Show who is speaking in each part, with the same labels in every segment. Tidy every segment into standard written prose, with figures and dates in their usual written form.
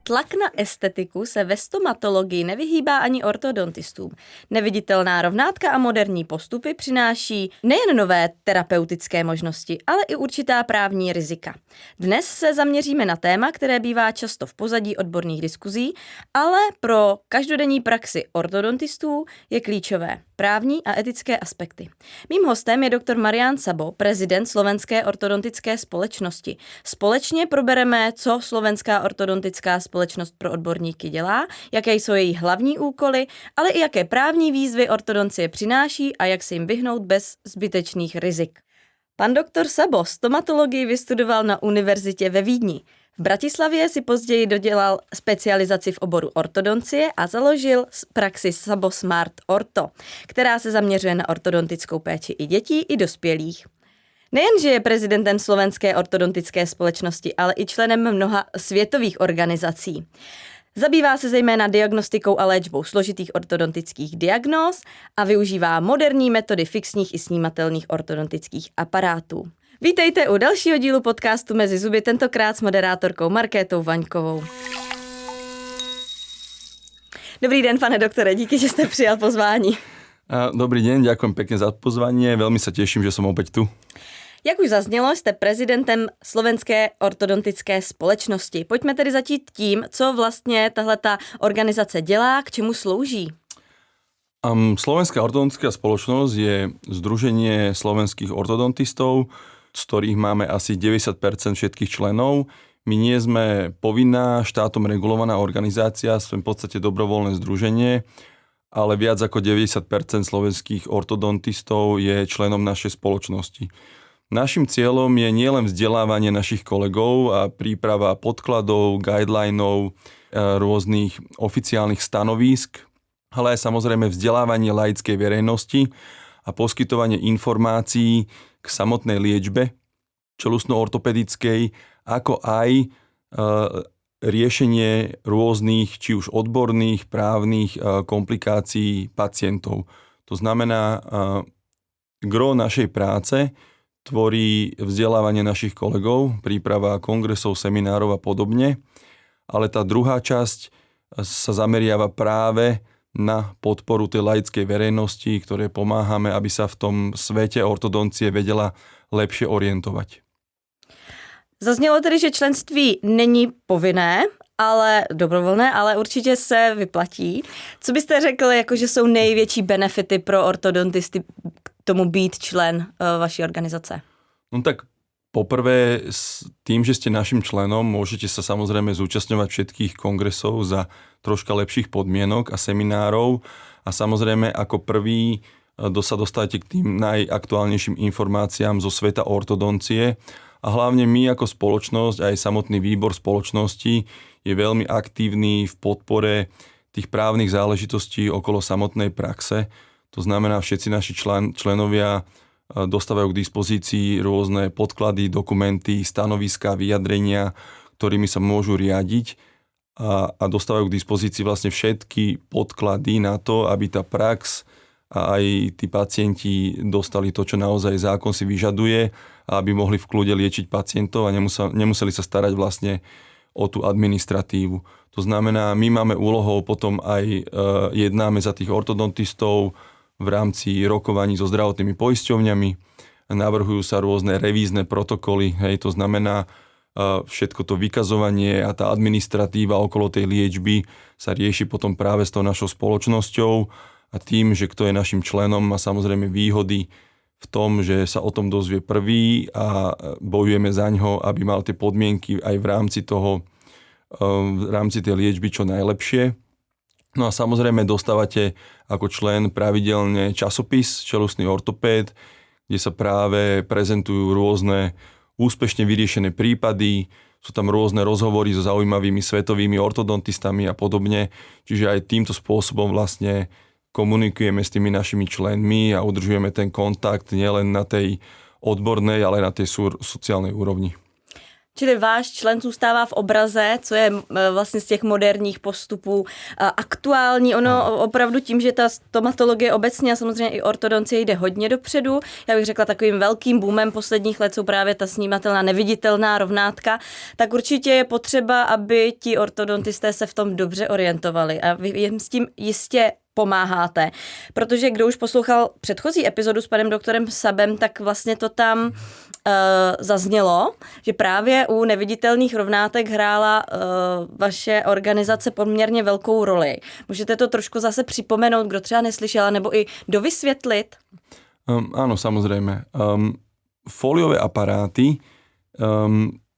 Speaker 1: Tlak na estetiku se ve stomatologii nevyhýbá ani ortodontistům. Neviditelná rovnátka a moderní postupy přináší nejen nové terapeutické možnosti, ale i určitá právní rizika. Dnes se zaměříme na téma, které bývá často v pozadí odborných diskuzí, ale pro každodenní praxi ortodontistů je klíčové právní a etické aspekty. Mým hostem je doktor Marián Sabo, prezident Slovenské ortodontické společnosti. Společně probereme, co Slovenská ortodontická společnost pro odborníky dělá, jaké jsou její hlavní úkoly, ale i jaké právní výzvy ortodoncie přináší a jak se jim vyhnout bez zbytečných rizik. Pan doktor Sabo stomatologii vystudoval na univerzitě ve Vídni. V Bratislavě si později dodělal specializaci v oboru ortodoncie a založil praxi Sabo Smart Orto, která se zaměřuje na ortodontickou péči i dětí, i dospělých. Nejenže je prezidentem Slovenské ortodontické společnosti, ale i členem mnoha světových organizací. Zabývá se zejména diagnostikou a léčbou složitých ortodontických diagnóz a využívá moderní metody fixních i snímatelných ortodontických aparátů. Vítejte u dalšího dílu podcastu Mezi zuby, tentokrát s moderátorkou Markétou Vaňkovou. Dobrý den, pane doktore, díky, že jste přijal pozvání.
Speaker 2: Dobrý deň, ďakujem pekne za pozvanie, veľmi sa teším, že som opäť tu.
Speaker 1: Jak už zaznělo, jste prezidentem Slovenské ortodontické společnosti. Pojďme tedy začít tím, co vlastně tahleta organizace dělá, k čemu slouží.
Speaker 2: Slovenská ortodontická spoločnosť je združenie slovenských ortodontistov, z ktorých máme asi 90% všetkých členov. My nie sme povinná štátom regulovaná organizácia, sme v podstate dobrovoľné združenie, ale viac ako 90% slovenských ortodontistov je členom našej spoločnosti. Naším cieľom je nielen vzdelávanie našich kolegov a príprava podkladov, guidelinov, rôznych oficiálnych stanovísk, ale aj samozrejme vzdelávanie laickej verejnosti a poskytovanie informácií k samotnej liečbe čelusno-ortopedickej, ako aj riešenie rôznych, či už odborných, právnych komplikácií pacientov. To znamená, gro našej práce tvorí vzdelávanie našich kolegov, príprava kongresov, seminárov a podobne, ale tá druhá časť sa zameriava práve na podporu tej laickej verejnosti, ktoré pomáhame, aby sa v tom svete ortodoncie vedela lepšie orientovať.
Speaker 1: Zaznělo tedy, že členství není povinné, ale dobrovolné, ale určitě se vyplatí. Co byste řekl, jako že jsou největší benefity pro ortodontisty k tomu být člen vaší organizace?
Speaker 2: No tak poprvé, tým, že ste našim členom, môžete sa samozrejme zúčastňovať všetkých kongresov za troška lepších podmienok a seminárov a samozrejme ako prvý sa dostávate k tým najaktuálnejším informáciám zo sveta ortodoncie a hlavne my ako spoločnosť, aj samotný výbor spoločnosti je veľmi aktívny v podpore tých právnych záležitostí okolo samotnej praxe. To znamená, všetci naši členovia dostávajú k dispozícii rôzne podklady, dokumenty, stanoviská, vyjadrenia, ktorými sa môžu riadiť a dostávajú k dispozícii vlastne všetky podklady na to, aby tá prax a aj tí pacienti dostali to, čo naozaj zákon si vyžaduje, a aby mohli v kľude liečiť pacientov a nemuseli sa starať vlastne o tú administratívu. To znamená, my máme úlohou potom aj jednáme za tých ortodontistov v rámci rokovaní so zdravotnými poisťovňami, navrhujú sa rôzne revízne protokoly, to znamená, všetko to vykazovanie a tá administratíva okolo tej liečby sa rieši potom práve s tou našou spoločnosťou a tým, že kto je našim členom, má samozrejme výhody v tom, že sa o tom dozvie prvý a bojujeme za ňo, aby mal tie podmienky aj v rámci tej liečby čo najlepšie. No a samozrejme dostávate ako člen pravidelne časopis Čelusný ortopéd, kde sa práve prezentujú rôzne úspešne vyriešené prípady, sú tam rôzne rozhovory so zaujímavými svetovými ortodontistami a podobne. Čiže aj týmto spôsobom vlastne komunikujeme s tými našimi členmi a udržujeme ten kontakt nielen na tej odbornej, ale na tej sociálnej úrovni.
Speaker 1: Čili váš člen zůstává v obraze, co je vlastně z těch moderních postupů aktuální. Ono opravdu tím, že ta stomatologie obecně a samozřejmě i ortodoncie jde hodně dopředu. Já bych řekla, takovým velkým boomem posledních let jsou právě ta snímatelná neviditelná rovnátka. Tak určitě je potřeba, aby ti ortodontisté se v tom dobře orientovali. A vy jim s tím jistě pomáháte. Protože kdo už poslouchal předchozí epizodu s panem doktorem Sabem, tak vlastně to tam zaznělo, že právě u neviditelných rovnátek hrála vaše organizace poměrně velkou roli. Můžete to trošku zase připomenout, kdo třeba neslyšel, nebo i dovysvětlit?
Speaker 2: Áno, samozrejme. Fóliové aparáty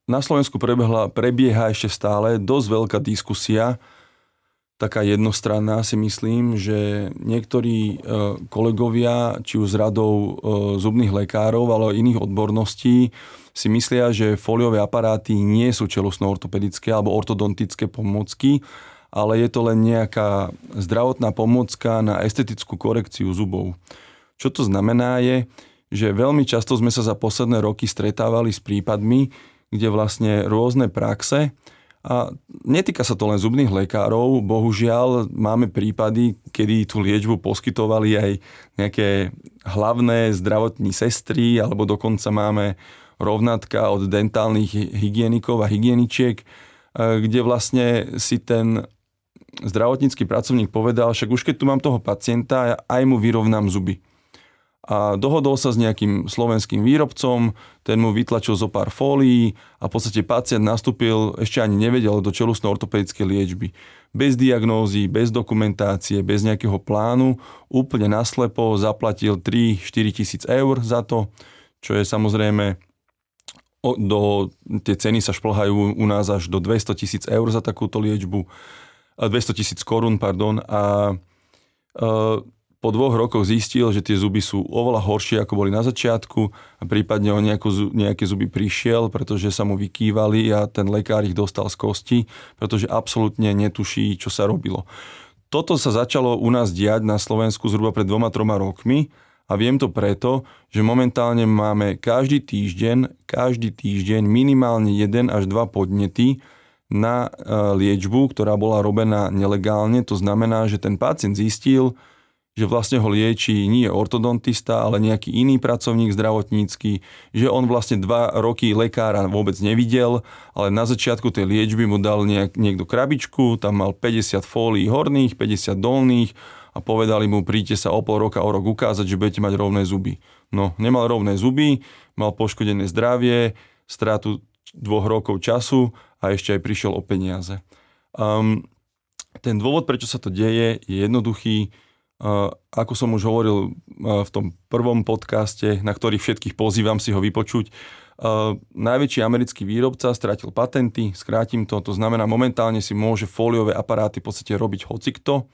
Speaker 2: na Slovensku prebieha ešte stále dosť veľká diskusia, taká jednostranná si myslím, že niektorí kolegovia, či už z radou zubných lekárov, ale iných odborností, si myslia, že fóliové aparáty nie sú čelusno-ortopedické alebo ortodontické pomôcky, ale je to len nejaká zdravotná pomôcka na estetickú korekciu zubov. Čo to znamená je, že veľmi často sme sa za posledné roky stretávali s prípadmi, kde vlastne rôzne praxe, a netýka sa to len zubných lekárov, bohužiaľ máme prípady, kedy tú liečbu poskytovali aj nejaké hlavné zdravotní sestry, alebo dokonca máme rovnátka od dentálnych hygienikov a hygieničiek, kde vlastne si ten zdravotnícky pracovník povedal, však už keď tu mám toho pacienta, aj mu vyrovnám zuby. A dohodol sa s nejakým slovenským výrobcom, ten mu vytlačil zo pár fólií a v podstate pacient nastúpil, ešte ani nevedel do čelusno-ortopedickej liečby. Bez diagnózy, bez dokumentácie, bez nejakého plánu, úplne naslepo zaplatil 3-4 tisíc eur za to, čo je samozrejme, tie ceny sa šplhajú u nás až do 200 tisíc eur za takúto liečbu, 200 tisíc korún, pardon, a po 2 rokoch zistil, že tie zuby sú oveľa horšie, ako boli na začiatku a prípadne o nejaké zuby prišiel, pretože sa mu vykývali a ten lekár ich dostal z kosti, pretože absolútne netuší, čo sa robilo. Toto sa začalo u nás diať na Slovensku zhruba pred 2-3 rokmi a viem to preto, že momentálne máme každý týždeň minimálne 1 až 2 podnety na liečbu, ktorá bola robená nelegálne. To znamená, že ten pacient zistil, že vlastne ho lieči nie ortodontista, ale nejaký iný pracovník zdravotnícky, že on vlastne 2 roky lekára vôbec nevidel, ale na začiatku tej liečby mu dal niekto krabičku, tam mal 50 fólií horných, 50 dolných a povedali mu, príďte sa o pol roka, o rok ukázať, že budete mať rovné zuby. No, nemal rovné zuby, mal poškodené zdravie, stratu 2 rokov času a ešte aj prišiel o peniaze. Ten dôvod, prečo sa to deje, je jednoduchý. Ako som už hovoril v tom prvom podcaste, na ktorý všetkých pozývam si ho vypočuť, najväčší americký výrobca stratil patenty, skrátim to, to znamená momentálne si môže fóliové aparáty v podstate robiť hocikto.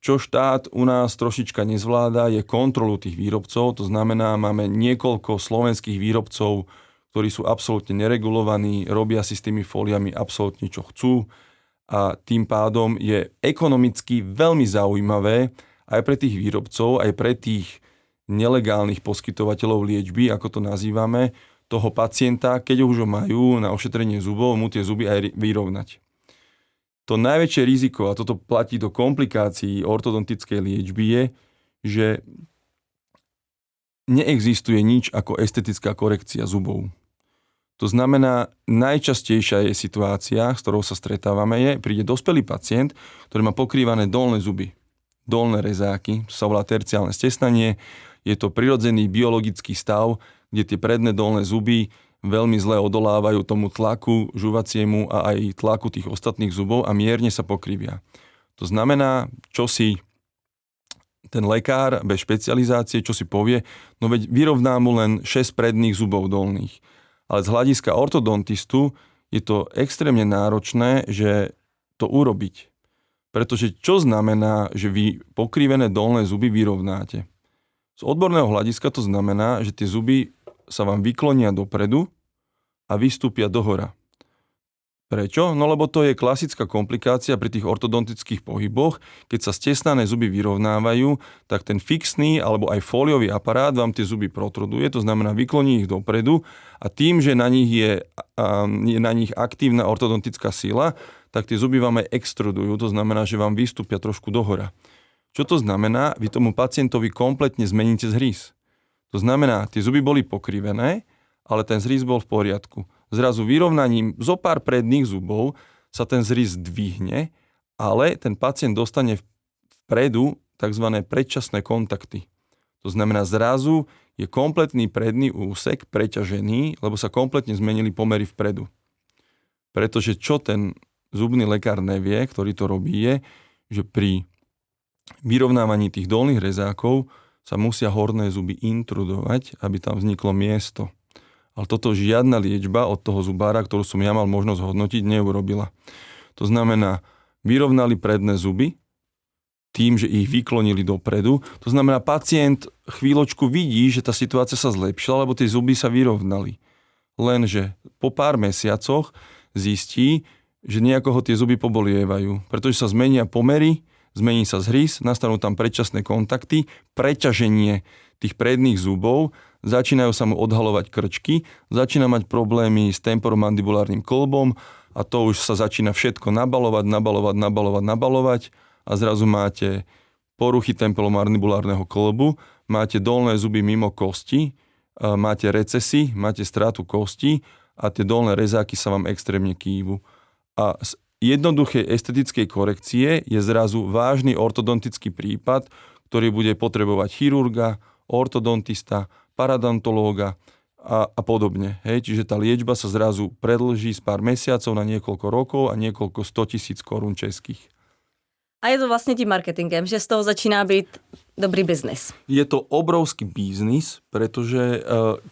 Speaker 2: Čo štát u nás trošička nezvláda, je kontrolu tých výrobcov, to znamená máme niekoľko slovenských výrobcov, ktorí sú absolútne neregulovaní, robia si s tými fóliami absolútne čo chcú. A tým pádom je ekonomicky veľmi zaujímavé aj pre tých výrobcov, aj pre tých nelegálnych poskytovateľov liečby, ako to nazývame, toho pacienta, keď už ho majú na ošetrenie zubov, mu tie zuby aj vyrovnať. To najväčšie riziko, a toto platí do komplikácií ortodontickej liečby, je, že neexistuje nič ako estetická korekcia zubov. To znamená, najčastejšia je situácia, s ktorou sa stretávame, príde dospelý pacient, ktorý má pokrývané dolné zuby, dolné rezáky, to sa volá terciálne stesnanie. Je to prirodzený biologický stav, kde tie predné dolné zuby veľmi zle odolávajú tomu tlaku žuvaciemu a aj tlaku tých ostatných zubov a mierne sa pokrivia. To znamená, čo si ten lekár bez špecializácie, čo si povie, no veď vyrovná mu len 6 predných zubov dolných. Ale z hľadiska ortodontistu je to extrémne náročné, že to urobiť. Pretože čo znamená, že vy pokrivené dolné zuby vyrovnáte? Z odborného hľadiska to znamená, že tie zuby sa vám vyklonia dopredu a vystúpia dohora. Prečo? No lebo to je klasická komplikácia pri tých ortodontických pohyboch. Keď sa stesnané zuby vyrovnávajú, tak ten fixný alebo aj fóliový aparát vám tie zuby protruduje, to znamená vykloní ich dopredu a tým, že na nich je na nich aktívna ortodontická sila, tak tie zuby vám aj extrudujú, to znamená, že vám vystúpia trošku dohora. Čo to znamená? Vy tomu pacientovi kompletne zmeníte zhrys. To znamená, tie zuby boli pokrivené, ale ten zhrys bol v poriadku. Zrazu vyrovnaním zo pár predných zubov sa ten zrys dvihne, ale ten pacient dostane vpredu tzv. Predčasné kontakty. To znamená, zrazu je kompletný predný úsek preťažený, lebo sa kompletne zmenili pomery vpredu. Pretože čo ten zubný lekár nevie, ktorý to robí, je, že pri vyrovnávaní tých dolných rezákov sa musia horné zuby intrudovať, aby tam vzniklo miesto. Ale toto žiadna liečba od toho zubára, ktorú som ja mal možnosť hodnotiť, neurobila. To znamená, vyrovnali predné zuby tým, že ich vyklonili dopredu. To znamená, pacient chvíľočku vidí, že tá situácia sa zlepšila, lebo tie zuby sa vyrovnali. Lenže po pár mesiacoch zistí, že nejakoho tie zuby pobolievajú, pretože sa zmenia pomery, zmení sa zhrys, nastanú tam predčasné kontakty, preťaženie tých predných zubov, začínajú sa mu odhalovať krčky, začína mať problémy s temporomandibulárnym kĺbom a to už sa začína všetko nabalovať a zrazu máte poruchy temporomandibulárneho kĺbu, máte dolné zuby mimo kosti, máte recesy, máte stratu kosti a tie dolné rezáky sa vám extrémne kývu. A z jednoduchej estetickej korekcie je zrazu vážny ortodontický prípad, ktorý bude potrebovať chirurga, ortodontista, paradontológa a podobne. Hej? Čiže tá liečba sa zrazu predĺží z pár mesiacov na niekoľko rokov a niekoľko 100 000 korún českých.
Speaker 1: A je to vlastne tím marketingem, že z toho začíná byť dobrý biznis.
Speaker 2: Je to obrovský biznis, pretože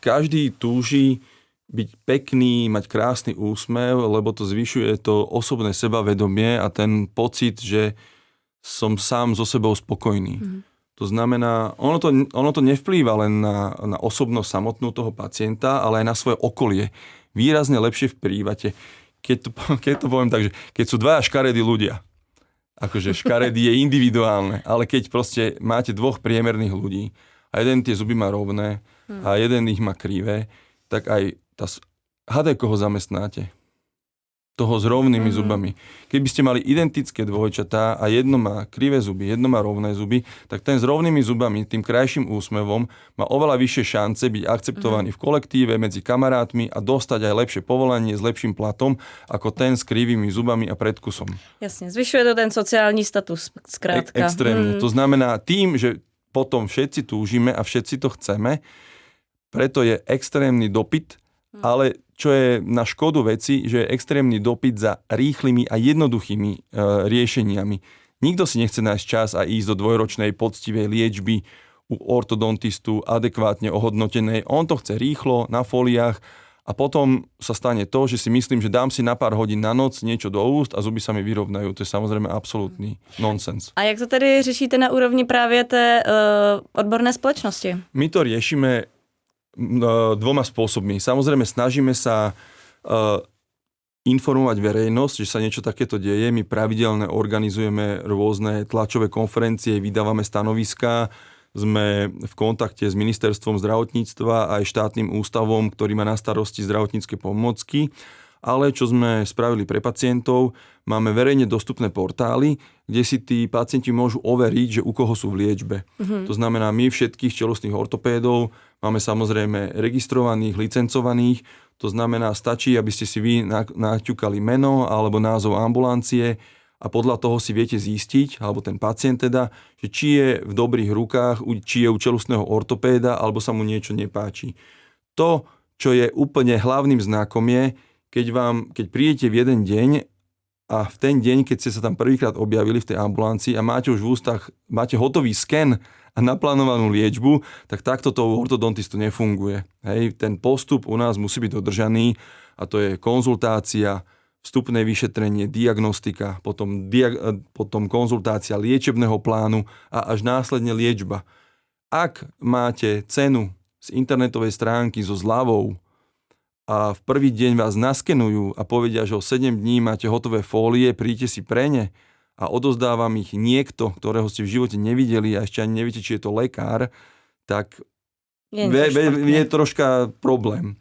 Speaker 2: každý túži byť pekný, mať krásny úsmev, lebo to zvyšuje to osobné sebavedomie a ten pocit, že som sám so sebou spokojný. Mm-hmm. To znamená, ono to nevplýva len na osobnosť samotnú toho pacienta, ale aj na svoje okolie. Výrazne lepšie vplývate. Keď to poviem tak, že keď sú dvaja škaredí ľudia, akože škaredí je individuálne, ale keď proste máte dvoch priemerných ľudí a jeden tie zuby má rovné a jeden ich má krivé, tak aj hádaj, koho zamestnáte. Toho s rovnými zubami. Keby ste mali identické dvojčatá a jedno má krivé zuby, jedno má rovné zuby, tak ten s rovnými zubami, tým krajším úsmevom, má oveľa vyššie šance byť akceptovaný v kolektíve, medzi kamarátmi a dostať aj lepšie povolanie s lepším platom, ako ten s krivými zubami a predkusom.
Speaker 1: Jasne, zvyšuje to ten sociální status, zkrátka.
Speaker 2: Extrémne. To znamená tým, že potom všetci túžime a všetci to chceme, preto je extrémny dopyt, ale čo je na škodu veci, že je extrémny dopyt za rýchlymi a jednoduchými riešeniami. Nikto si nechce nájsť čas a ísť do dvojročnej poctivej liečby u ortodontistu adekvátne ohodnotenej. On to chce rýchlo, na fóliách a potom sa stane to, že si myslím, že dám si na pár hodín na noc niečo do úst a zuby sa mi vyrovnajú. To je samozrejme absolútny nonsens.
Speaker 1: A jak to tedy řešíte na úrovni právě té odborné společnosti?
Speaker 2: My to riešime dvoma spôsobmi. Samozrejme, snažíme sa informovať verejnosť, že sa niečo takéto deje. My pravidelne organizujeme rôzne tlačové konferencie, vydávame stanoviská, sme v kontakte s ministerstvom zdravotníctva a aj štátnym ústavom, ktorý má na starosti zdravotnícke pomôcky. Ale čo sme spravili pre pacientov, máme verejne dostupné portály, kde si tí pacienti môžu overiť, že u koho sú v liečbe. To znamená, my všetkých čelostných ortopédov máme samozrejme registrovaných, licencovaných. To znamená, stačí, aby ste si vy naťukali meno alebo názov ambulancie a podľa toho si viete zistiť, alebo ten pacient teda, že či je v dobrých rukách, či je u čelostného ortopéda, alebo sa mu niečo nepáči. To, čo je úplne hlavným znakom je, keď prídete v jeden deň a v ten deň, keď ste sa tam prvýkrát objavili v tej ambulancii a máte už v ústach, máte hotový sken a naplánovanú liečbu, tak takto to u ortodontistu nefunguje. Hej, ten postup u nás musí byť dodržaný a to je konzultácia, vstupné vyšetrenie, diagnostika, potom konzultácia liečebného plánu a až následne liečba. Ak máte cenu z internetovej stránky so zľavou a v prvý deň vás naskenujú a povedia, že o 7 dní máte hotové fólie, príďte si pre ne a odozdávam ich niekto, ktorého ste v živote nevideli a ešte ani neviete, či je to lekár, tak je troška problém.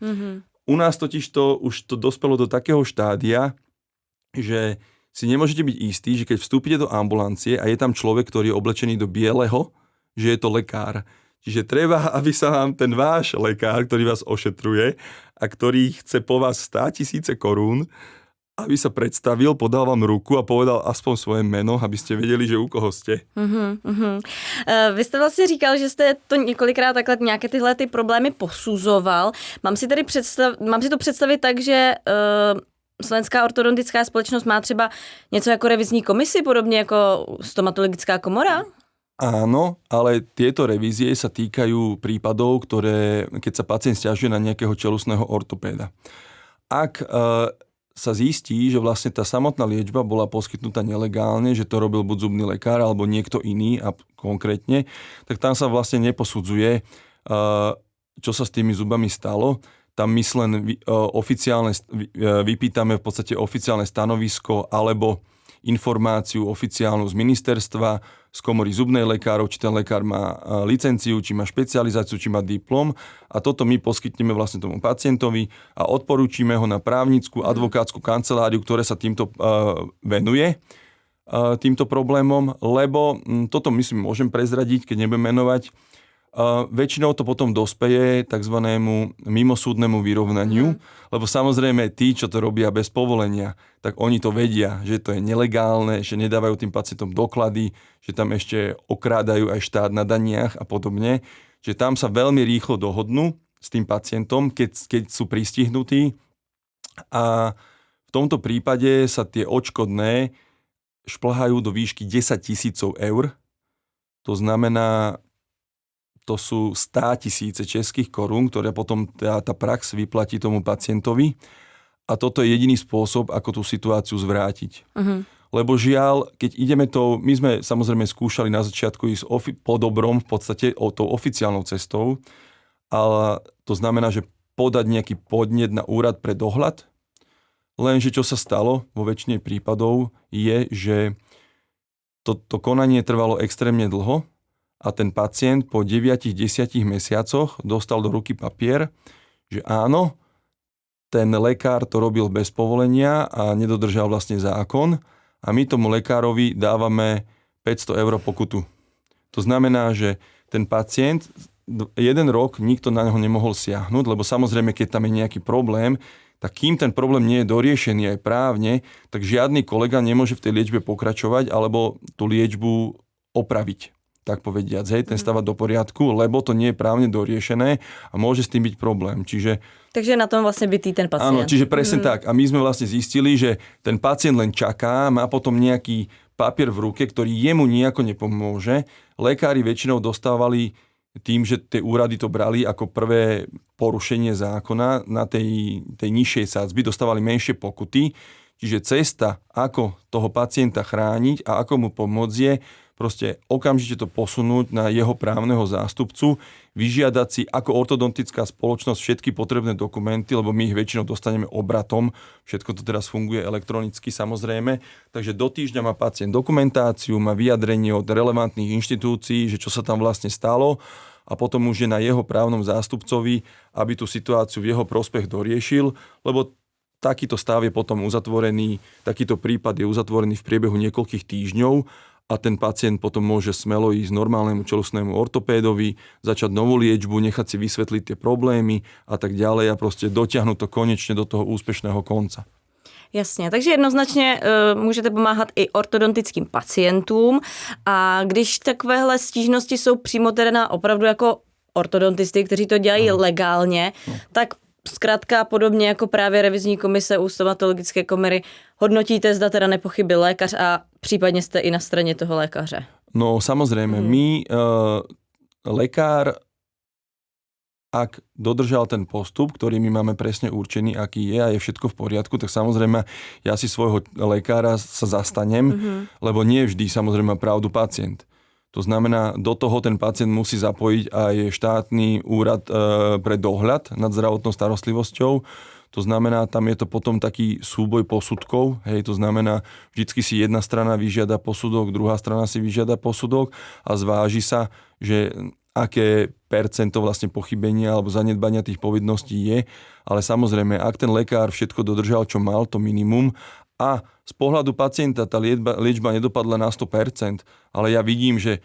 Speaker 2: U nás totiž už to dospelo do takého štádia, že si nemôžete byť istí, že keď vstúpite do ambulancie a je tam človek, ktorý je oblečený do bieleho, že je to lekár. Čiže treba, aby sa vám ten váš lekár, ktorý vás ošetruje a ktorý chce po vás 100 000 korún, aby sa predstavil, podal vám ruku a povedal aspoň svoje meno, aby ste věděli, že u koho jste.
Speaker 1: Vy jste vlastně říkal, že jste to několikrát takhle nějaké tyhle ty problémy posuzoval. Mám si to představit tak, že Slovenská ortodontická společnost má třeba něco jako revizní komisi, podobně jako stomatologická komora?
Speaker 2: Áno, ale tieto revízie sa týkajú prípadov, keď sa pacient sťažuje na nejakého čelusného ortopéda. Ak sa zistí, že vlastne tá samotná liečba bola poskytnutá nelegálne, že to robil buď zubný lekár alebo niekto iný a konkrétne, tak tam sa vlastne neposudzuje, čo sa s tými zubami stalo. Tam my len vypýtame v podstate oficiálne stanovisko alebo informáciu oficiálnu z ministerstva, z komory zubnej lekárov, či ten lekár má licenciu, či má špecializáciu, či má diplom a toto my poskytneme vlastne tomu pacientovi a odporúčime ho na právnickú advokátsku kanceláriu, ktoré sa týmto venuje, týmto problémom, lebo toto myslím môžem prezradiť, keď nebudem menovať. Väčšinou to potom dospeje takzvanému mimosúdnemu vyrovnaniu, lebo samozrejme tí, čo to robia bez povolenia, tak oni to vedia, že to je nelegálne, že nedávajú tým pacientom doklady, že tam ešte okrádajú aj štát na daniach a podobne, že tam sa veľmi rýchlo dohodnú s tým pacientom, keď sú pristihnutí a v tomto prípade sa tie odškodné šplhajú do výšky 10 000 eur. To znamená, to sú 100 000 českých korún, ktoré potom tá prax vyplatí tomu pacientovi. A toto je jediný spôsob, ako tú situáciu zvrátiť. Lebo žiaľ, keď ideme my sme samozrejme skúšali na začiatku ísť po dobrom, v podstate tou oficiálnou cestou, ale to znamená, že podať nejaký podnet na úrad pre dohľad, lenže čo sa stalo vo väčšine prípadov je, že to konanie trvalo extrémne dlho, a ten pacient po 9-10 mesiacoch dostal do ruky papier, že áno, ten lekár to robil bez povolenia a nedodržal vlastne zákon a my tomu lekárovi dávame 500 eur pokutu. To znamená, že ten pacient 1 rok nikto na neho nemohol siahnuť, lebo samozrejme, keď tam je nejaký problém, tak kým ten problém nie je doriešený aj právne, tak žiadny kolega nemôže v tej liečbe pokračovať alebo tú liečbu opraviť. Tak povediac, ten stavať do poriadku, lebo to nie je právne doriešené a môže s tým byť problém.
Speaker 1: Takže na tom vlastne bytý ten pacient.
Speaker 2: Áno, čiže presne tak. A my sme vlastne zistili, že ten pacient len čaká, má potom nejaký papier v ruke, ktorý jemu nejako nepomôže. Lekári väčšinou dostávali tým, že tie úrady to brali ako prvé porušenie zákona na tej nižšej sadzby, dostávali menšie pokuty. Čiže cesta, ako toho pacienta chrániť a ako mu pomôcť je proste okamžite to posunúť na jeho právneho zástupcu, vyžiadať si ako ortodontická spoločnosť všetky potrebné dokumenty, lebo my ich väčšinou dostaneme obratom, všetko to teraz funguje elektronicky samozrejme, takže do týždňa má pacient dokumentáciu, má vyjadrenie od relevantných inštitúcií, že čo sa tam vlastne stalo a potom už je na jeho právnom zástupcovi, aby tú situáciu v jeho prospech doriešil, lebo takýto stav je potom uzatvorený, takýto prípad je uzatvorený v priebehu niekoľkých týždňov a ten pacient potom môže smelo ísť normálnemu čelusnému ortopédovi, začať novú liečbu, nechať si vysvetliť tie problémy a tak ďalej a proste dotiahnuť to konečne do toho úspešného konca.
Speaker 1: Jasně, takže jednoznačně můžete pomáhat i ortodontickým pacientům a když takovéhle stížnosti jsou přímo teda na opravdu jako ortodontisty, kteří to dělají legálně, tak zkrátka podobně jako právě revizní komise u stomatologické komory hodnotíte, zda teda nepochybil lékař a případně jste i na straně toho lékaře.
Speaker 2: No samozrejme, my lekár, ak dodržal ten postup, ktorý my máme presne určený, aký je a je všetko v poriadku, tak samozrejme ja si svojho lekára sa zastanem, lebo nie vždy samozrejme má pravdu pacient. To znamená, do toho ten pacient musí zapojiť aj štátny úrad pre dohľad nad zdravotnou starostlivosťou. To znamená, tam je to potom taký súboj posudkov. Hej, to znamená, vždycky si jedna strana vyžiada posudok, druhá strana si vyžiada posudok a zváži sa, že aké percento vlastne pochybenia alebo zanedbania tých povinností je. Ale samozrejme, ak ten lekár všetko dodržal, čo mal, to minimum, a z pohľadu pacienta tá liečba nedopadla na 100%, ale ja vidím, že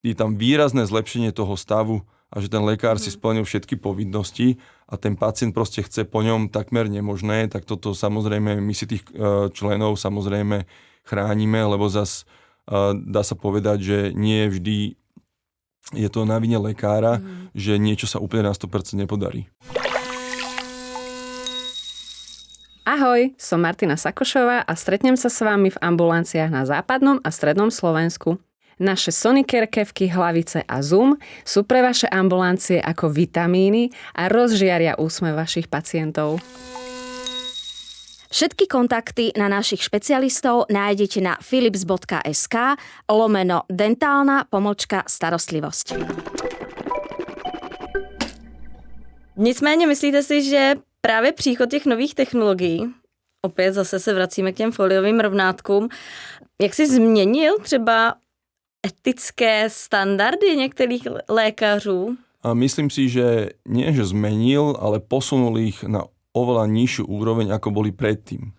Speaker 2: je tam výrazné zlepšenie toho stavu a že ten lekár si splnil všetky povinnosti a ten pacient proste chce po ňom takmer nemožné, tak toto samozrejme, my si tých členov samozrejme chránime, lebo zas dá sa povedať, že nie vždy je to na vine lekára, že niečo sa úplne na 100% nepodarí.
Speaker 3: Ahoj, som Martina Sakošová a stretnem sa s vami v ambulanciách na západnom a strednom Slovensku. Naše Sonicare, kevky, hlavice a Zoom sú pre vaše ambulancie ako vitamíny a rozžiaria úsmev vašich pacientov.
Speaker 4: Všetky kontakty na našich špecialistov nájdete na philips.sk/dentálna-starostlivosť.
Speaker 1: Nicméně myslíte si, že právě příchod těch nových technologií, opět zase se vracíme k těm foliovým rovnátkům, jak si změnil třeba etické standardy některých lékařů?
Speaker 2: A myslím si, že nie, že zmenil, ale posunul ich na oveľa nižšiu úroveň, ako boli predtým.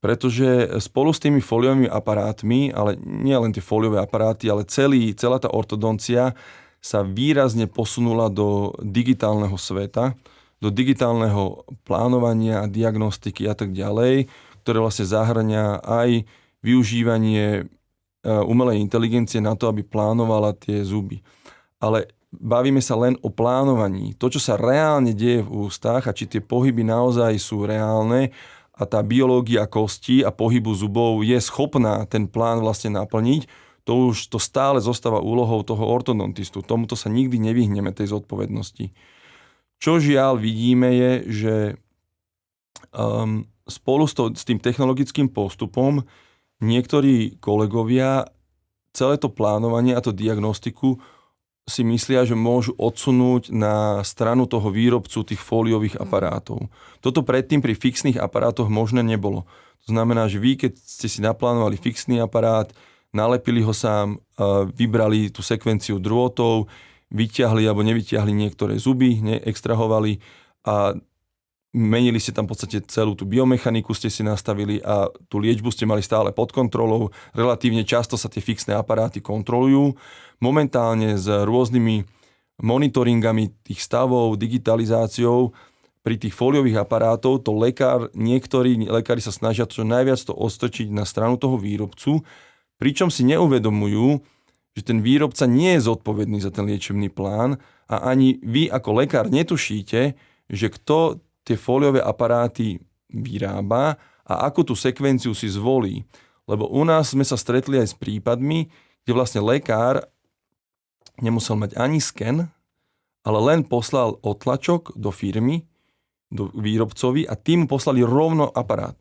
Speaker 2: Pretože spolu s tými foliovými aparátmi, ale nie len tie foliové aparáty, ale celá tá ortodoncia sa výrazne posunula do digitálneho sveta, do digitálneho plánovania, diagnostiky a tak ďalej, ktoré vlastne zahŕňa aj využívanie umelej inteligencie na to, aby plánovala tie zuby. Ale bavíme sa len o plánovaní. To, čo sa reálne deje v ústach a či tie pohyby naozaj sú reálne a tá biológia kosti a pohybu zubov je schopná ten plán vlastne naplniť, to už to stále zostáva úlohou toho ortodontistu. Tomuto sa nikdy nevyhneme, tej zodpovednosti. Čo žiaľ vidíme je, že spolu s tým technologickým postupom niektorí kolegovia celé to plánovanie a to diagnostiku si myslia, že môžu odsunúť na stranu toho výrobcu tých fóliových aparátov. Toto predtým pri fixných aparátoch možné nebolo. To znamená, že vy, keď ste si naplánovali fixný aparát, nalepili ho sám, vybrali tú sekvenciu drôtov, vyťahli alebo nevyťahli niektoré zuby, neextrahovali a menili ste tam v podstate celú tú biomechaniku ste si nastavili a tú liečbu ste mali stále pod kontrolou. Relatívne často sa tie fixné aparáty kontrolujú. Momentálne s rôznymi monitoringami tých stavov, digitalizáciou pri tých fóliových aparátov to niektorí lekári sa snažia čo najviac to odstrčiť na stranu toho výrobcu, pričom si neuvedomujú, že ten výrobca nie je zodpovedný za ten liečebný plán a ani vy ako lekár netušíte, že kto tie fóliové aparáty vyrába a akú tú sekvenciu si zvolí. Lebo u nás sme sa stretli aj s prípadmi, kde vlastne lekár nemusel mať ani sken, ale len poslal otlačok do firmy, do výrobcovi a tým poslali rovno aparát.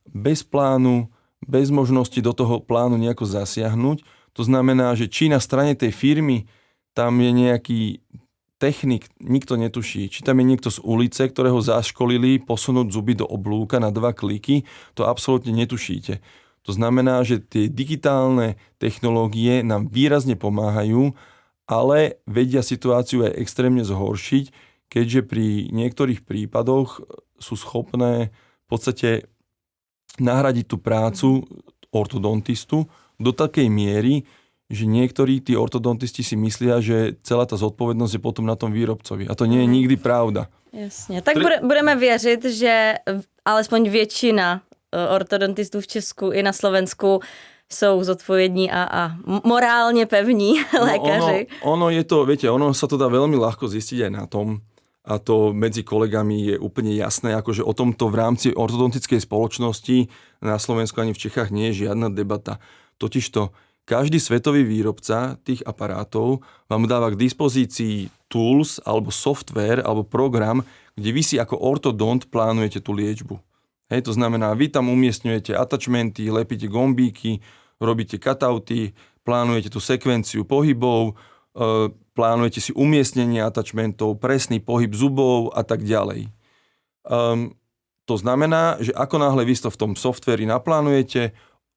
Speaker 2: Bez plánu, bez možnosti do toho plánu nejako zasiahnuť. To znamená, že či na strane tej firmy tam je nejaký technik, nikto netuší. Či tam je niekto z ulice, ktorého zaškolili posunúť zuby do oblúka na 2 kliky, to absolútne netušíte. To znamená, že tie digitálne technológie nám výrazne pomáhajú, ale vedia situáciu aj extrémne zhoršiť, keďže pri niektorých prípadoch sú schopné v podstate nahradiť tú prácu ortodontistu do takej miery, že niektorí tí ortodontisti si myslia, že celá tá zodpovednosť je potom na tom výrobcovi. A to nie je nikdy pravda.
Speaker 1: Jasně. Tak budeme věřit, že alespoň většina ortodontistů v Česku i na Slovensku jsou zodpovědní a morálně pevní lékaři.
Speaker 2: Ono je to, viete, ono sa to dá veľmi ľahko zistiť aj na tom, a to medzi kolegami je úplne jasné, akože o tomto v rámci ortodontickej spoločnosti na Slovensku ani v Čechách nie je žiadna debata. Totižto každý svetový výrobca tých aparátov vám dáva k dispozícii tools alebo software alebo program, kde vy si ako ortodont plánujete tú liečbu. Hej, to znamená, vy tam umiestňujete attachmenty, lepíte gombíky, robíte cutouty, plánujete tú sekvenciu pohybov, plánujete si umiestnenie attachmentov, presný pohyb zubov a tak ďalej. To znamená, že ako náhle vy to v tom softveri naplánujete,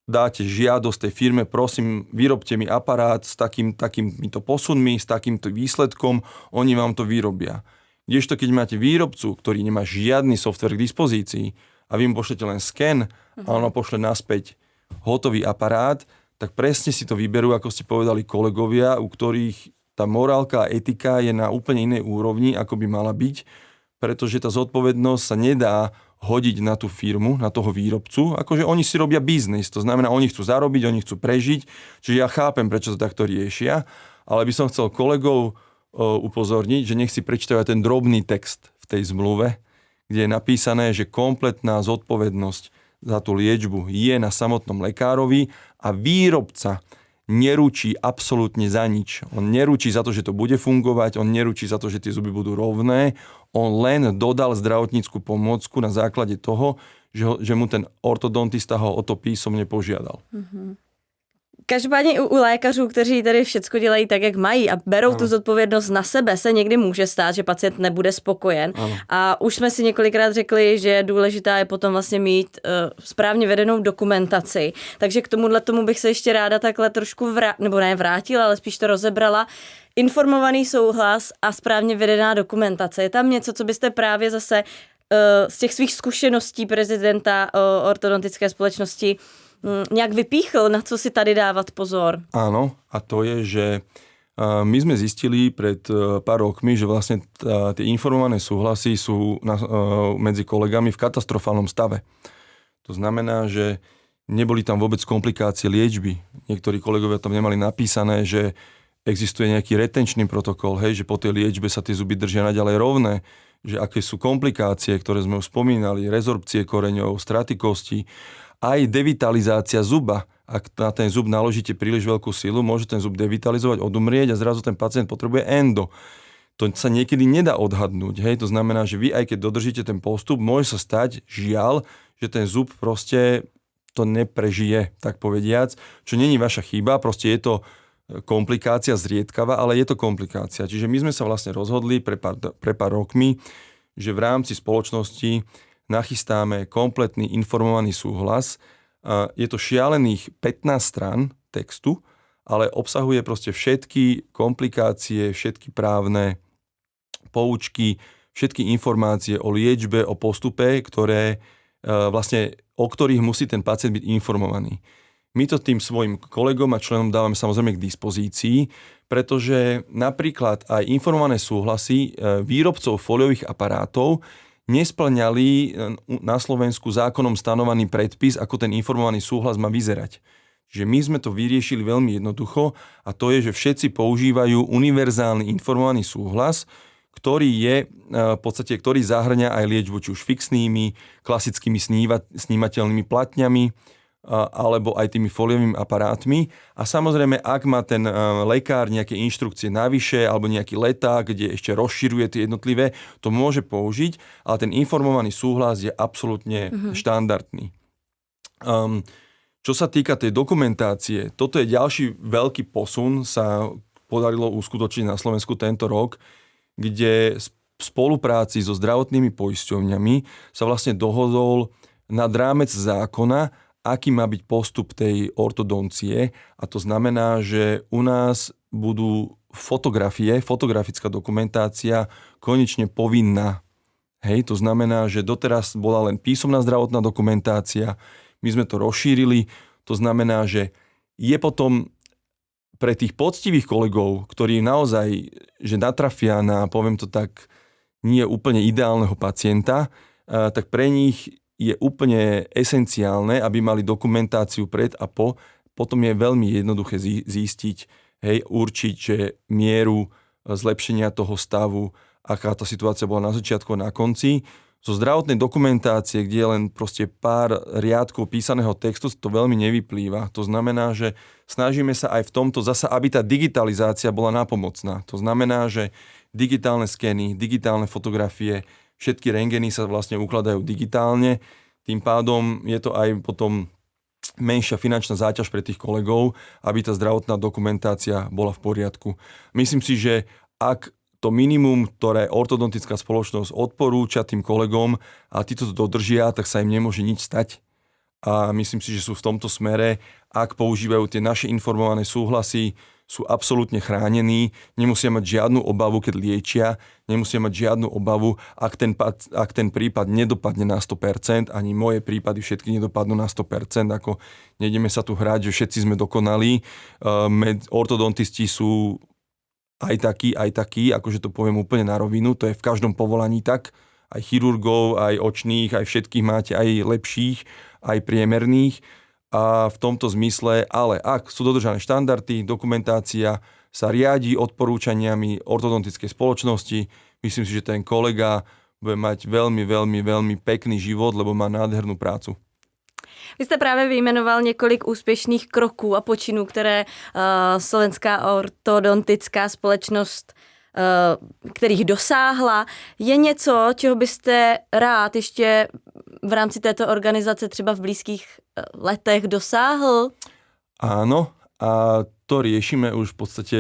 Speaker 2: dáte žiadosť tej firme, prosím, vyrobte mi aparát s takýmito posunmi, s takýmto výsledkom, oni vám to vyrobia. Kdežto keď máte výrobcu, ktorý nemá žiadny software k dispozícii a vy mu pošlete len sken a on pošle naspäť hotový aparát, tak presne si to vyberú, ako ste povedali kolegovia, u ktorých tá morálka a etika je na úplne inej úrovni, ako by mala byť, pretože tá zodpovednosť sa nedá hodiť na tú firmu, na toho výrobcu, akože oni si robia biznis, to znamená, oni chcú zarobiť, oni chcú prežiť, čiže ja chápem, prečo to takto riešia, ale by som chcel kolegov upozorniť, že nech si prečítajú ten drobný text v tej zmluve, kde je napísané, že kompletná zodpovednosť za tú liečbu je na samotnom lekárovi a výrobca neručí absolútne za nič. On neručí za to, že to bude fungovať, on neručí za to, že tie zuby budú rovné, on len dodal zdravotnícku pomôcku na základe toho, že mu ten ortodontista ho o to písomne požiadal.
Speaker 1: Každopádně u lékařů, kteří tady všecko dělají tak, jak mají a berou tu zodpovědnost na sebe, se někdy může stát, že pacient nebude spokojen. A už jsme si několikrát řekli, že důležitá je potom vlastně mít správně vedenou dokumentaci. Takže k tomu bych se ještě ráda takhle trošku vrátila, ale spíš to rozebrala. Informovaný souhlas a správně vedená dokumentace. Je tam něco, co byste právě zase z těch svých zkušeností prezidenta ortodontické společnosti nejak vypíchl, na co si tady dávat pozor?
Speaker 2: Áno, a to je, že my sme zistili pred pár rokmi, že vlastne tie informované súhlasy sú medzi kolegami v katastrofálnom stave. To znamená, že neboli tam vôbec komplikácie liečby. Niektorí kolegovia tam nemali napísané, že existuje nejaký retenčný protokol, hej, že po tej liečbe sa tie zuby držia naďalej rovné, že aké sú komplikácie, ktoré sme už spomínali, rezorpcie koreňov, straty kosti, aj devitalizácia zuba. Ak na ten zub naložíte príliš veľkú silu, môže ten zub devitalizovať, odumrieť a zrazu ten pacient potrebuje endo. To sa niekedy nedá odhadnúť. Hej? To znamená, že vy aj keď dodržíte ten postup, môže sa stať, žiaľ, že ten zub proste to neprežije, tak povediac, čo není vaša chyba, proste je to komplikácia zriedkavá, ale je to komplikácia. Čiže my sme sa vlastne rozhodli pre pár rokmi, že v rámci spoločnosti nachystáme kompletný informovaný súhlas. Je to šialených 15 strán textu, ale obsahuje proste všetky komplikácie, všetky právne poučky, všetky informácie o liečbe, o postupe, o ktorých musí ten pacient byť informovaný. My to tým svojim kolegom a členom dávame samozrejme k dispozícii, pretože napríklad aj informované súhlasy výrobcov fóliových aparátov nesplňali na Slovensku zákonom stanovený predpis, ako ten informovaný súhlas má vyzerať. Čiže my sme to vyriešili veľmi jednoducho a to je, že všetci používajú univerzálny informovaný súhlas, ktorý zahŕňa aj liečbu či už fixnými, klasickými snímateľnými platňami alebo aj tými fóliovými aparátmi. A samozrejme, ak má ten lekár nejaké inštrukcie navyše alebo nejaký leták, kde ešte rozširuje tie jednotlivé, to môže použiť, ale ten informovaný súhlas je absolútne štandardný. Čo sa týka tej dokumentácie, toto je ďalší veľký posun, sa podarilo uskutočniť na Slovensku tento rok, kde v spolupráci so zdravotnými poisťovňami sa vlastne dohodol nad rámec zákona, aký má byť postup tej ortodoncie, a to znamená, že u nás budú fotografická dokumentácia konečne povinná. Hej, to znamená, že doteraz bola len písomná zdravotná dokumentácia, my sme to rozšírili, to znamená, že je potom pre tých poctivých kolegov, ktorí naozaj, že natrafia na, poviem to tak, nie úplne ideálneho pacienta, tak pre nich je úplne esenciálne, aby mali dokumentáciu pred a po. Potom je veľmi jednoduché zistiť, určiť, že mieru zlepšenia toho stavu, aká tá situácia bola na začiatku a na konci. Zo zdravotnej dokumentácie, kde je len proste pár riadkov písaného textu, to veľmi nevyplýva. To znamená, že snažíme sa aj v tomto zasa, aby tá digitalizácia bola nápomocná. To znamená, že digitálne skeny, digitálne fotografie, všetky rentgeny sa vlastne ukladajú digitálne. Tým pádom je to aj potom menšia finančná záťaž pre tých kolegov, aby tá zdravotná dokumentácia bola v poriadku. Myslím si, že ak to minimum, ktoré ortodontická spoločnosť odporúča tým kolegom a títo to dodržia, tak sa im nemôže nič stať. A myslím si, že sú v tomto smere, ak používajú tie naše informované súhlasy, sú absolútne chránení, nemusia mať žiadnu obavu, keď liečia, nemusia mať žiadnu obavu, ak ten prípad nedopadne na 100%, ani moje prípady všetky nedopadnú na 100%, ako nejdeme sa tu hrať, že všetci sme dokonalí. Ortodontisti sú aj takí, akože to poviem úplne na rovinu, to je v každom povolaní tak, aj chirurgov, aj očných, aj všetkých máte, aj lepších, aj priemerných. A v tomto zmysle, ale ak sú dodržané štandardy, dokumentácia sa riadi odporúčaniami ortodontickej spoločnosti, myslím si, že ten kolega bude mať veľmi, veľmi, veľmi pekný život, lebo má nádhernú prácu.
Speaker 1: Vy jste právě vyjmenoval několik úspěšných kroků a počinů, které Slovenská ortodontická společnost kterých dosáhla. Je něco, čeho byste rád ještě v rámci této organizace třeba v blízkých letech dosáhl?
Speaker 2: Áno, a to riešime už v podstate,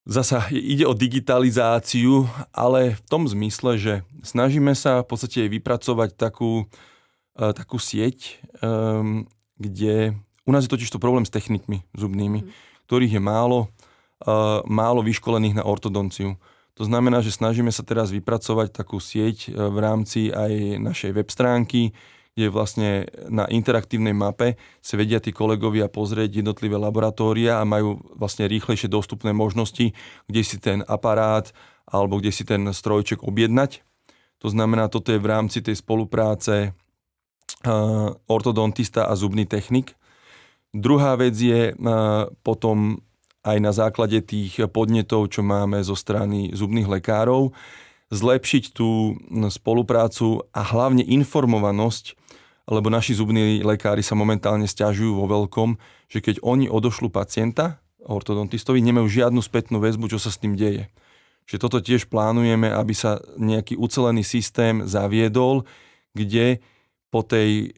Speaker 2: zasa ide o digitalizáciu, ale v tom zmysle, že snažíme sa v podstate vypracovať takú sieť, kde u nás je totiž to problém s technikmi zubnými, ktorých je málo vyškolených na ortodonciu. To znamená, že snažíme sa teraz vypracovať takú sieť v rámci aj našej web stránky, kde vlastne na interaktívnej mape sa vedia tí kolegovia pozrieť jednotlivé laboratória a majú vlastne rýchlejšie dostupné možnosti, kde si ten aparát alebo kde si ten strojček objednať. To znamená, toto je v rámci tej spolupráce ortodontista a zubný technik. Druhá vec je potom aj na základe tých podnetov, čo máme zo strany zubných lekárov, zlepšiť tú spoluprácu a hlavne informovanosť, lebo naši zubní lekári sa momentálne sťažujú vo veľkom, že keď oni odošľú pacienta ortodontistovi, nemajú žiadnu spätnú väzbu, čo sa s tým deje. Že toto tiež plánujeme, aby sa nejaký ucelený systém zaviedol, kde po tej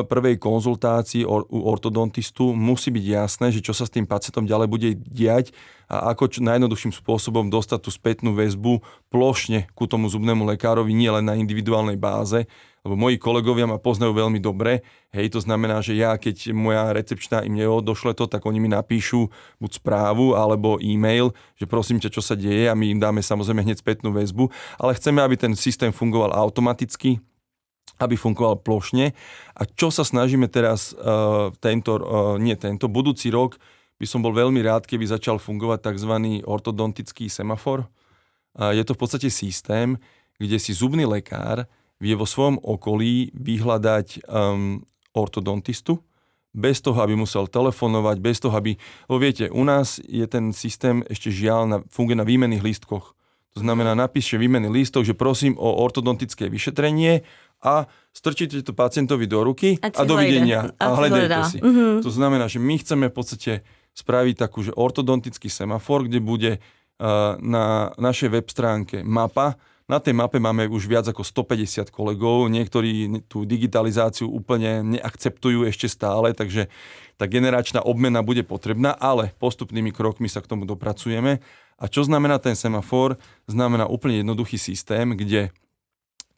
Speaker 2: prvej konzultácii u ortodontistu musí byť jasné, že čo sa s tým pacientom ďalej bude diať a ako najjednoduchším spôsobom dostať tú spätnú väzbu plošne ku tomu zubnému lekárovi, nie len na individuálnej báze, lebo moji kolegovia ma poznajú veľmi dobre. Hej, to znamená, že ja, keď moja recepčná im neodošle to, tak oni mi napíšu buď správu alebo e-mail, že prosím ťa, čo sa deje, a my im dáme samozrejme hneď spätnú väzbu, ale chceme, aby ten systém fungoval automaticky, aby fungoval plošne. A čo sa snažíme teraz budúci rok, by som bol veľmi rád, keby začal fungovať tzv. Ortodontický semafor. Je to v podstate systém, kde si zubný lekár vie vo svojom okolí vyhľadať ortodontistu, bez toho, aby musel telefonovať, bez toho, aby... Lebo viete, u nás je ten systém ešte funguje na výmenných lístkoch. To znamená, napíšte výmenný lístok, že prosím o ortodontické vyšetrenie a strčíte to pacientovi do ruky a dovidenia. A hľadajte si. To znamená, že my chceme v podstate spraviť takú, že ortodontický semafor, kde bude na našej web stránke mapa. Na tej mape máme už viac ako 150 kolegov. Niektorí tú digitalizáciu úplne neakceptujú ešte stále, takže tá generačná obmena bude potrebná, ale postupnými krokmi sa k tomu dopracujeme. A čo znamená ten semafor? Znamená úplne jednoduchý systém, kde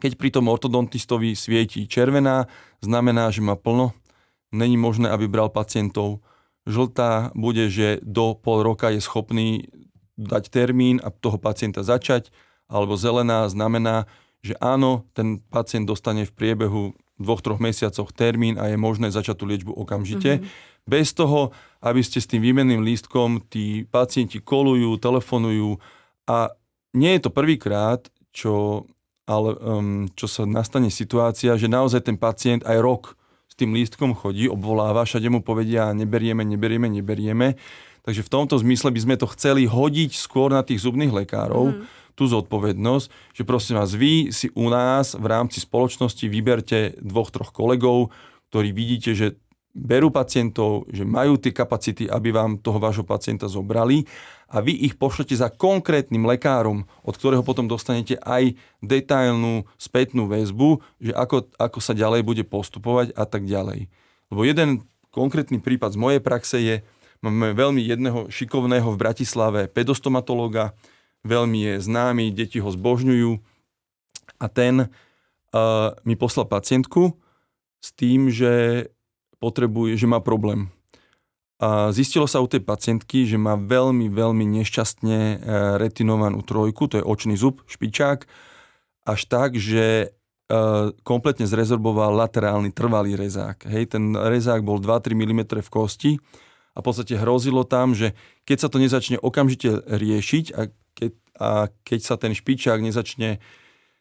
Speaker 2: keď pri tom ortodontistovi svietí červená, znamená, že má plno. Není možné, aby bral pacientov. Žltá bude, že do pol roka je schopný dať termín a toho pacienta začať. Alebo zelená znamená, že áno, ten pacient dostane v priebehu 2-3 mesiacoch termín a je možné začať tú liečbu okamžite. Bez toho, aby ste s tým výmenným lístkom tí pacienti kolujú, telefonujú. A nie je to prvýkrát, čo sa nastane situácia, že naozaj ten pacient aj rok s tým lístkom chodí, obvoláva, všade mu povedia neberieme. Takže v tomto zmysle by sme to chceli hodiť skôr na tých zubných lekárov, tú zodpovednosť, že prosím vás, vy si u nás v rámci spoločnosti vyberte 2-3 kolegov, ktorí vidíte, že berú pacientov, že majú tie kapacity, aby vám toho vášho pacienta zobrali a vy ich pošlete za konkrétnym lekárom, od ktorého potom dostanete aj detailnú spätnú väzbu, že ako sa ďalej bude postupovať a tak ďalej. Lebo jeden konkrétny prípad z mojej praxe je, máme veľmi jedného šikovného v Bratislave pedostomatológa, veľmi je známy, deti ho zbožňujú a ten mi poslal pacientku s tým, že že má problém. A zistilo sa u tej pacientky, že má veľmi, veľmi nešťastne retinovanú trojku, to je očný zub, špičák, až tak, že kompletne zrezorboval laterálny trvalý rezák. Hej, ten rezák bol 2-3 mm v kosti a v podstate hrozilo tam, že keď sa to nezačne okamžite riešiť a keď sa ten špičák nezačne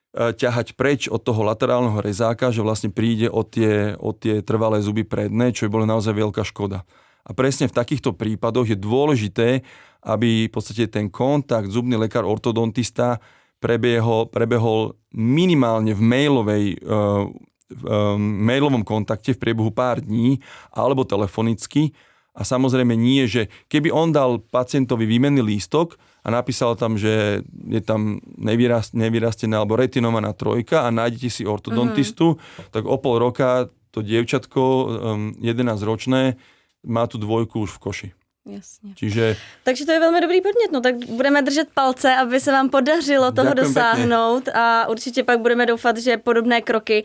Speaker 2: ťahať preč od toho laterálneho rezáka, že vlastne príde o tie trvalé zuby predné, čo je bolo naozaj veľká škoda. A presne v takýchto prípadoch je dôležité, aby v podstate ten kontakt zubný lekár ortodontista prebehol minimálne v mailovom kontakte v priebehu pár dní alebo telefonicky. A samozrejme nie, že keby on dal pacientovi výmenný lístok a napísal tam, že je tam nevyrastená alebo retinovaná trojka a nájdete si ortodontistu, tak o pol roka to dievčatko 11-ročné má tu dvojku už v koši.
Speaker 1: Jasně.
Speaker 2: Takže
Speaker 1: to je velmi dobrý podnět, no tak budeme držet palce, aby se vám podařilo toho dosáhnout a určitě pak budeme doufat, že podobné kroky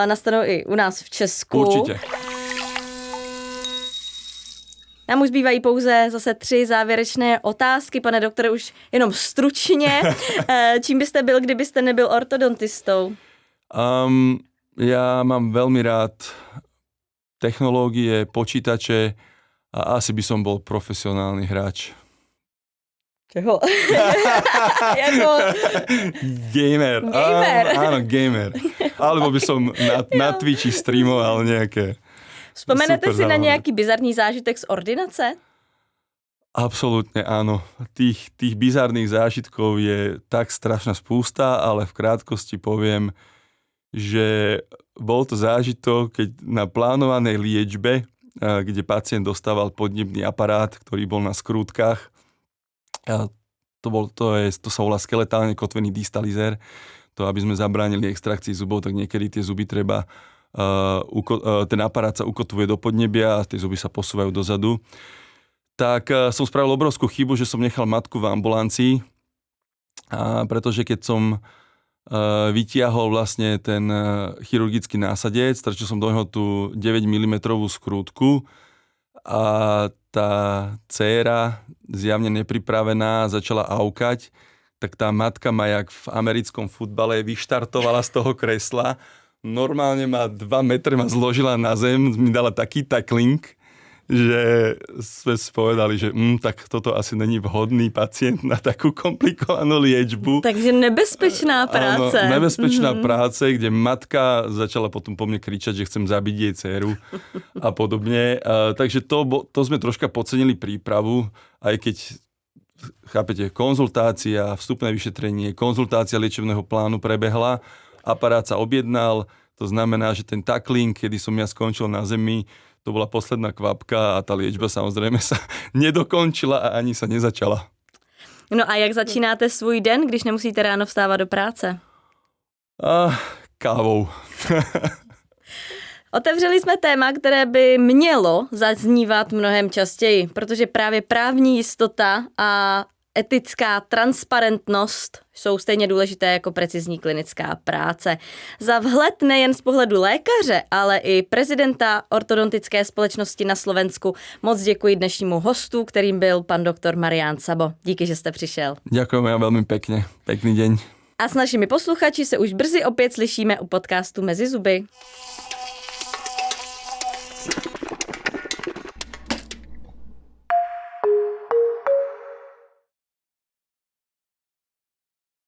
Speaker 1: nastanou i u nás v Česku.
Speaker 2: Určitě.
Speaker 1: Nám už zbývají pouze zase 3 závěrečné otázky, pane doktore, už jenom stručně. Čím byste byl, kdybyste nebyl ortodontistou?
Speaker 2: Ja mám veľmi rád technológie, počítače a asi by som bol profesionálny hráč.
Speaker 1: Čeho? Jako...
Speaker 2: Gamer. Áno, gamer. Alebo by som na Twitchi streamoval nejaké.
Speaker 1: Vzpomenete si na nějaký bizarní zážitek z ordinace?
Speaker 2: Absolútne áno. Tých bizarných zážitkov je tak strašná spústa, ale v krátkosti poviem, že bol to zážitok, keď na plánovanej liečbe, kde pacient dostával podnebný aparát, ktorý bol na skrútkach, to sa volá skeletálne kotvený distalizér, to aby sme zabránili extrakcii zubov, tak niekedy tie zuby treba ten aparát sa ukotvuje do podnebia a tie zuby sa posúvajú dozadu. Tak som spravil obrovskú chybu, že som nechal matku v ambulancii, pretože keď som vytiahol vlastne ten chirurgický násadec, strčil som do neho tú 9 mm skrútku a tá dcéra, zjavne nepripravená, začala aukať, tak tá matka ma jak v americkom futbale vyštartovala z toho kresla. Normálne ma 2 metre zložila na zem, mi dala taký tackling, že sme povedali, že tak toto asi není vhodný pacient na takú komplikovanú liečbu.
Speaker 1: Takže nebezpečná práce.
Speaker 2: Áno, nebezpečná práce, kde matka začala potom po mne kričať, že chcem zabiť jej dceru a podobne. Takže to sme troška podcenili prípravu, aj keď, chápete, konzultácia, vstupné vyšetrenie, konzultácia liečebného plánu prebehla, aparát sa objednal, to znamená, že ten tackling, kedy som ja skončil na zemi, to bola posledná kvapka a tá liečba samozrejme sa nedokončila a ani sa nezačala.
Speaker 1: No a jak začínáte svůj den, když nemusíte ráno vstávat do práce?
Speaker 2: Kávou.
Speaker 1: Otevřeli jsme téma, které by mělo zaznívat mnohem častěji, protože právě právní jistota a etická transparentnost jsou stejně důležité jako precizní klinická práce. Za vhled nejen z pohledu lékaře, ale i prezidenta ortodontické společnosti na Slovensku moc děkuji dnešnímu hostu, kterým byl pan doktor Marián Sabo. Díky, že jste přišel.
Speaker 2: Ďakujeme veľmi pekne. Pekný deň.
Speaker 1: A s našimi posluchači se už brzy opět slyšíme u podcastu Mezi zuby.